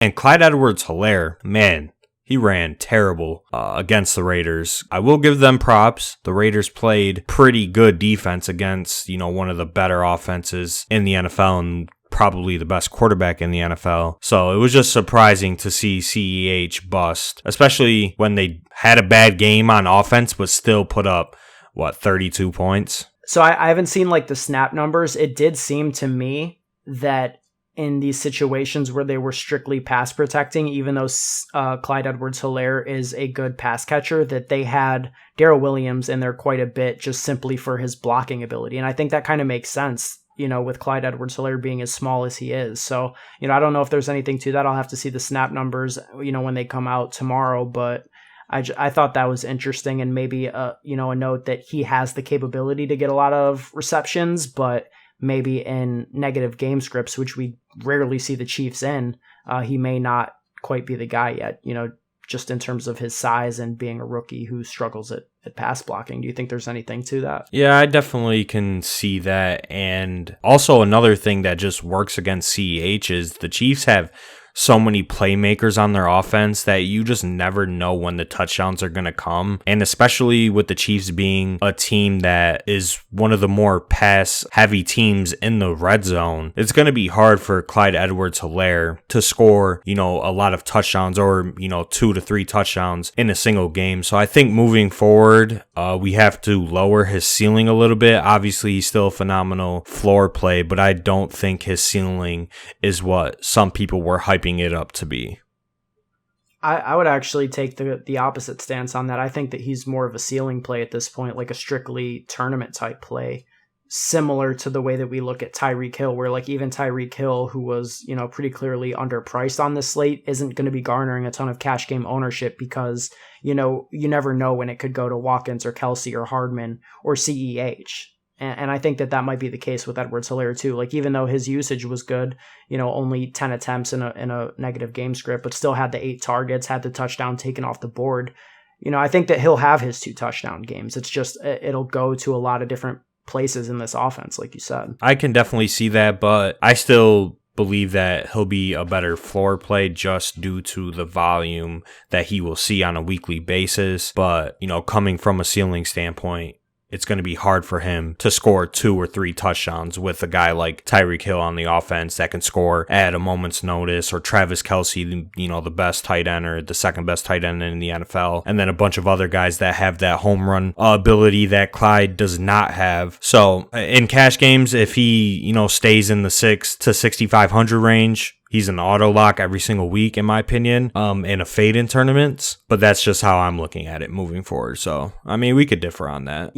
And Clyde Edwards-Helaire, man, he ran terrible against the Raiders. I will give them props. The Raiders played pretty good defense against, one of the better offenses in the NFL and probably the best quarterback in the NFL. So it was just surprising to see CEH bust, especially when they had a bad game on offense but still put up, 32 points? So I haven't seen the snap numbers. It did seem to me that in these situations where they were strictly pass protecting, even though Clyde Edwards-Helaire is a good pass catcher, that they had Darrell Williams in there quite a bit just simply for his blocking ability. And I think that kind of makes sense, with Clyde Edwards-Helaire being as small as he is. So, I don't know if there's anything to that. I'll have to see the snap numbers, when they come out tomorrow, but I thought that was interesting, and maybe a note that he has the capability to get a lot of receptions, but maybe in negative game scripts, which we rarely see the Chiefs in, he may not quite be the guy yet, just in terms of his size and being a rookie who struggles at pass blocking. Do you think there's anything to that? Yeah, I definitely can see that. And also another thing that just works against CEH is the Chiefs have so many playmakers on their offense that you just never know when the touchdowns are going to come. And especially with the Chiefs being a team that is one of the more pass heavy teams in the red zone, it's going to be hard for Clyde Edwards-Helaire to score, a lot of touchdowns or, 2 to 3 touchdowns in a single game. So I think moving forward, we have to lower his ceiling a little bit. Obviously, he's still a phenomenal floor play, but I don't think his ceiling is what some people were hyping it up to be. I would actually take the opposite stance on that. I think that he's more of a ceiling play at this point, like a strictly tournament type play, similar to the way that we look at Tyreek Hill, where even Tyreek Hill, who was, pretty clearly underpriced on this slate, isn't going to be garnering a ton of cash game ownership because, you never know when it could go to Watkins or Kelsey or Hardman or CEH. And I think that might be the case with Edwards-Helaire too. Even though his usage was good, only 10 attempts in a negative game script, but still had the 8 targets, had the touchdown taken off the board. I think that he'll have his 2 touchdown games. It's just, it'll go to a lot of different places in this offense, like you said. I can definitely see that, but I still believe that he'll be a better floor play just due to the volume that he will see on a weekly basis. But, coming from a ceiling standpoint, it's going to be hard for him to score 2 or 3 touchdowns with a guy like Tyreek Hill on the offense that can score at a moment's notice, or Travis Kelsey, the best tight end or the second best tight end in the NFL, and then a bunch of other guys that have that home run ability that Clyde does not have. So in cash games, if he, stays in the 6 to 6,500 range, he's an auto lock every single week, in my opinion, in a fade in tournaments. But that's just how I'm looking at it moving forward. So, we could differ on that.